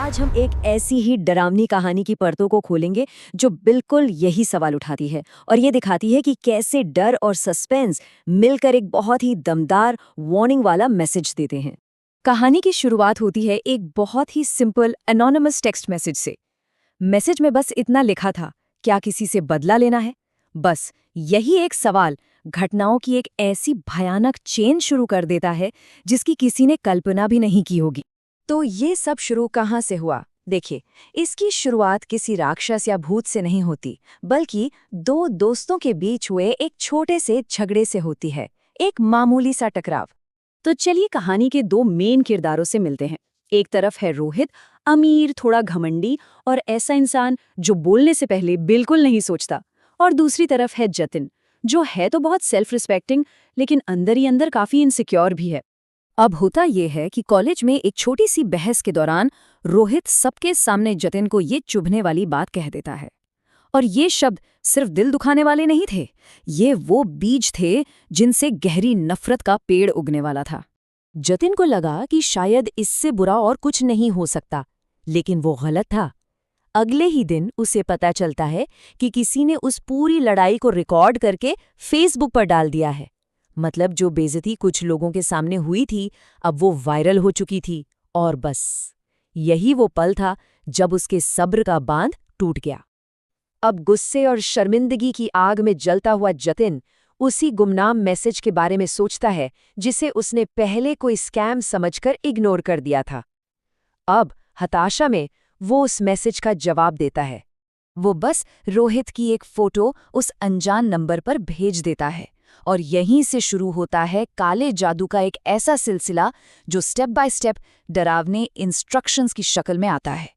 आज हम एक ऐसी ही डरावनी कहानी की परतों को खोलेंगे जो बिल्कुल यही सवाल उठाती है और ये दिखाती है कि कैसे डर और सस्पेंस मिलकर एक बहुत ही दमदार वार्निंग वाला मैसेज देते हैं। कहानी की शुरुआत होती है एक बहुत ही सिंपल एनोनिमस टेक्स्ट मैसेज से। मैसेज में बस इतना लिखा था, क्या किसी से बदला लेना है? बस यही एक सवाल घटनाओं की एक ऐसी भयानक चेन शुरू कर देता है जिसकी किसी ने कल्पना भी नहीं की होगी। तो ये सब शुरू कहाँ से हुआ? देखिए, इसकी शुरुआत किसी राक्षस या भूत से नहीं होती, बल्कि दो दोस्तों के बीच हुए एक छोटे से झगड़े से होती है, एक मामूली सा टकराव। तो चलिए कहानी के दो मेन किरदारों से मिलते हैं। एक तरफ है रोहित, अमीर, थोड़ा घमंडी और ऐसा इंसान जो बोलने से पहले बिल्कुल नहीं सोचता। और दूसरी तरफ है जतिन, जो है तो बहुत सेल्फ रिस्पेक्टिंग, लेकिन अंदर ही अंदर काफी इनसिक्योर भी है। अब होता यह है कि कॉलेज में एक छोटी सी बहस के दौरान रोहित सबके सामने जतिन को ये चुभने वाली बात कह देता है। और ये शब्द सिर्फ दिल दुखाने वाले नहीं थे, ये वो बीज थे जिनसे गहरी नफरत का पेड़ उगने वाला था। जतिन को लगा कि शायद इससे बुरा और कुछ नहीं हो सकता, लेकिन वो गलत था। अगले ही दिन उसे पता चलता है कि किसी ने उस पूरी लड़ाई को रिकॉर्ड करके फेसबुक पर डाल दिया है। मतलब जो बेइज्जती कुछ लोगों के सामने हुई थी, अब वो वायरल हो चुकी थी। और बस यही वो पल था जब उसके सब्र का बांध टूट गया। अब गुस्से और शर्मिंदगी की आग में जलता हुआ जतिन उसी गुमनाम मैसेज के बारे में सोचता है जिसे उसने पहले कोई स्कैम समझकर इग्नोर कर दिया था। अब हताशा में वो उस मैसेज का जवाब देता है। वो बस रोहित की एक फोटो उस अनजान नंबर पर भेज देता है और यहीं से शुरू होता है काले जादू का एक ऐसा सिलसिला जो स्टेप बाय स्टेप डरावने इंस्ट्रक्शंस की शक्ल में आता है।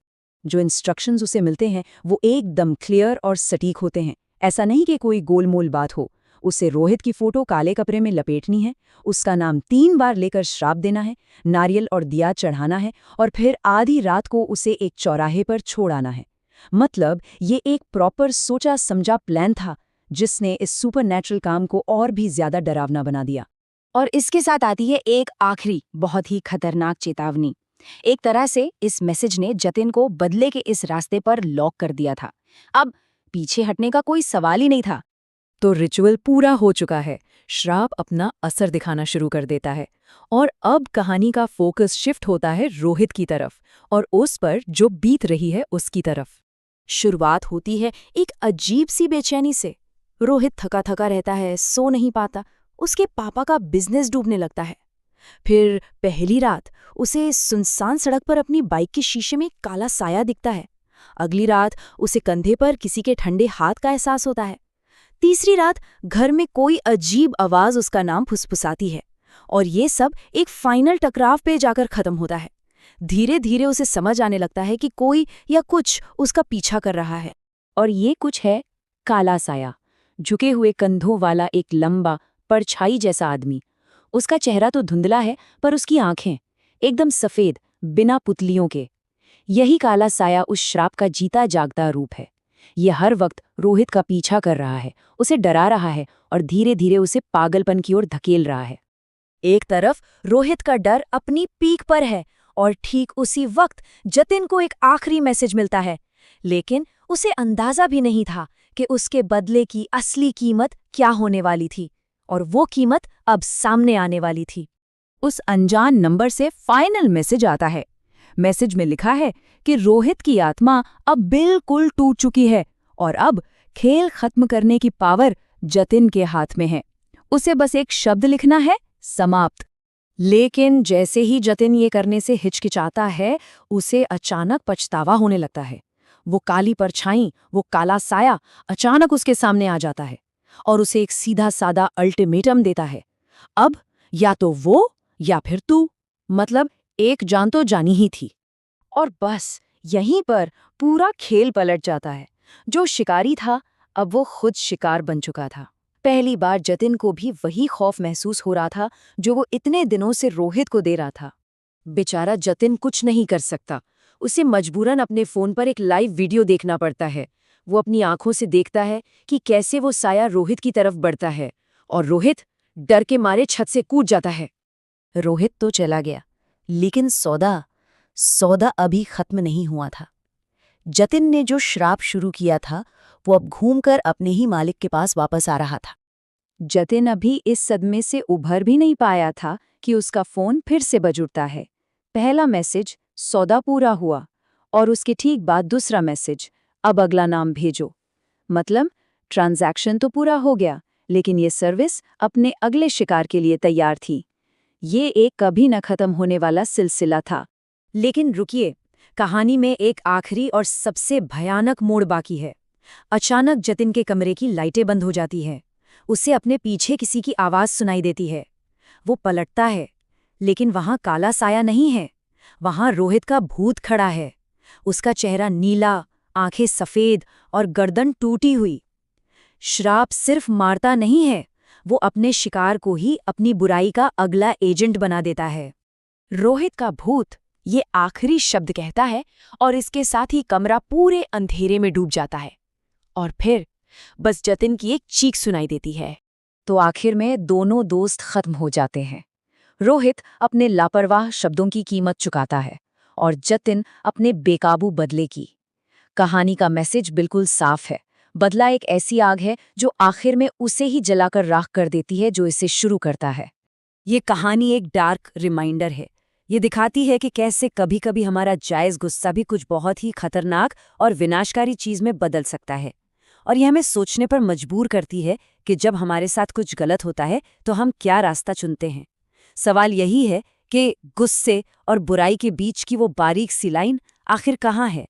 जो इंस्ट्रक्शंस उसे मिलते हैं वो एकदम क्लियर और सटीक होते हैं। ऐसा नहीं कि कोई गोलमोल बात हो। उसे रोहित की फोटो काले कपड़े में लपेटनी है, उसका नाम 3 बार लेकर श्राप देना है, नारियल और दिया चढ़ाना है और फिर आधी रात को उसे एक चौराहे पर छोड़ आना है। मतलब ये एक प्रॉपर सोचा समझा प्लान था जिसने इस सुपरनैचुरल काम को और भी ज्यादा डरावना बना दिया। और इसके साथ आती है एक आखिरी बहुत ही खतरनाक चेतावनी। एक तरह से इस मैसेज ने जतिन को बदले के इस रास्ते पर लॉक कर दिया था। अब पीछे हटने का कोई सवाल ही नहीं था। तो रिचुअल पूरा हो चुका है, श्राप अपना असर दिखाना शुरू कर देता है और अब कहानी का फोकस शिफ्ट होता है रोहित की तरफ और उस पर जो बीत रही है उसकी तरफ। शुरुआत होती है एक अजीब सी बेचैनी से। रोहित थका थका रहता है, सो नहीं पाता, उसके पापा का बिजनेस डूबने लगता है। फिर पहली रात उसे सुनसान सड़क पर अपनी बाइक के शीशे में काला साया दिखता है। अगली रात उसे कंधे पर किसी के ठंडे हाथ का एहसास होता है। तीसरी रात घर में कोई अजीब आवाज उसका नाम फुसफुसाती है और ये सब एक फाइनल टकराव पे जाकर खत्म होता है। धीरे धीरे उसे समझ आने लगता है कि कोई या कुछ उसका पीछा कर रहा है और ये कुछ है काला साया, झुके हुए कंधों वाला एक लंबा परछाई जैसा आदमी। उसका चेहरा तो धुंधला है पर उसकी आंखें एकदम सफेद, बिना पुतलियों के। यही काला साया उस श्राप का जीता जागता रूप है। ये हर वक्त रोहित का पीछा कर रहा है, उसे डरा रहा है और धीरे धीरे उसे पागलपन की ओर धकेल रहा है। एक तरफ रोहित का डर अपनी पीक पर है और ठीक उसी वक्त जतिन को एक आखिरी मैसेज मिलता है, लेकिन उसे अंदाजा भी नहीं था कि उसके बदले की असली कीमत क्या होने वाली थी। और वो कीमत अब सामने आने वाली थी। उस अनजान नंबर से फाइनल मैसेज आता है। मैसेज में लिखा है कि रोहित की आत्मा अब बिल्कुल टूट चुकी है और अब खेल खत्म करने की पावर जतिन के हाथ में है। उसे बस एक शब्द लिखना है, समाप्त। लेकिन जैसे ही जतिन ये करने से हिचकिचाता है, उसे अचानक पछतावा होने लगता है। वो काली परछाई, वो काला साया अचानक उसके सामने आ जाता है और उसे एक सीधा सादा अल्टीमेटम देता है। अब या तो वो या फिर तू, मतलब एक जान तो जानी ही थी। और बस यहीं पर पूरा खेल पलट जाता है। जो शिकारी था अब वो खुद शिकार बन चुका था। पहली बार जतिन को भी वही खौफ महसूस हो रहा था जो वो इतने दिनों से रोहित को दे रहा था। बेचारा जतिन कुछ नहीं कर सकता, उसे मजबूरन अपने फोन पर एक लाइव वीडियो देखना पड़ता है। वो अपनी आंखों से देखता है कि कैसे वो साया रोहित की तरफ बढ़ता है और रोहित डर के मारे छत से कूद जाता है। रोहित तो चला गया, लेकिन सौदा सौदा अभी खत्म नहीं हुआ था। जतिन ने जो श्राप शुरू किया था वो अब घूमकर अपने ही मालिक के पास वापस आ रहा था। जतिन अभी इस सदमे से उभर भी नहीं पाया था कि उसका फोन फिर से बज उठता है। पहला मैसेज, सौदा पूरा हुआ, और उसके ठीक बाद दूसरा मैसेज, अब अगला नाम भेजो। मतलब ट्रांजैक्शन तो पूरा हो गया, लेकिन ये सर्विस अपने अगले शिकार के लिए तैयार थी। ये एक कभी न खत्म होने वाला सिलसिला था। लेकिन रुकिए, कहानी में एक आखिरी और सबसे भयानक मोड़ बाकी है। अचानक जतिन के कमरे की लाइटें बंद हो जाती हैं। उसे अपने पीछे किसी की आवाज सुनाई देती है। वो पलटता है, लेकिन वहां काला साया नहीं है। वहां रोहित का भूत खड़ा है। उसका चेहरा नीला, आंखें सफेद और गर्दन टूटी हुई। श्राप सिर्फ मारता नहीं है, वो अपने शिकार को ही अपनी बुराई का अगला एजेंट बना देता है। रोहित का भूत, ये आखिरी शब्द कहता है और इसके साथ ही कमरा पूरे अंधेरे में डूब जाता है। और फिर बस जतिन की एक चीख सुनाई देती है। तो आखिर में दोनों दोस्त खत्म हो जाते हैं। रोहित अपने लापरवाह शब्दों की कीमत चुकाता है और जतिन अपने बेकाबू बदले की। कहानी का मैसेज बिल्कुल साफ है। बदला एक ऐसी आग है जो आखिर में उसे ही जलाकर राख कर देती है जो इसे शुरू करता है। ये कहानी एक डार्क रिमाइंडर है। ये दिखाती है कि कैसे कभी-कभी हमारा जायज़ गुस्सा भी कुछ बहुत ही खतरनाक और विनाशकारी चीज़ में बदल सकता है। और ये हमें सोचने पर मजबूर करती है कि जब हमारे साथ कुछ गलत होता है तो हम क्या रास्ता चुनते हैं। सवाल यही है कि गुस्से और बुराई के बीच की वो बारीक सी लाइन आखिर कहाँ है।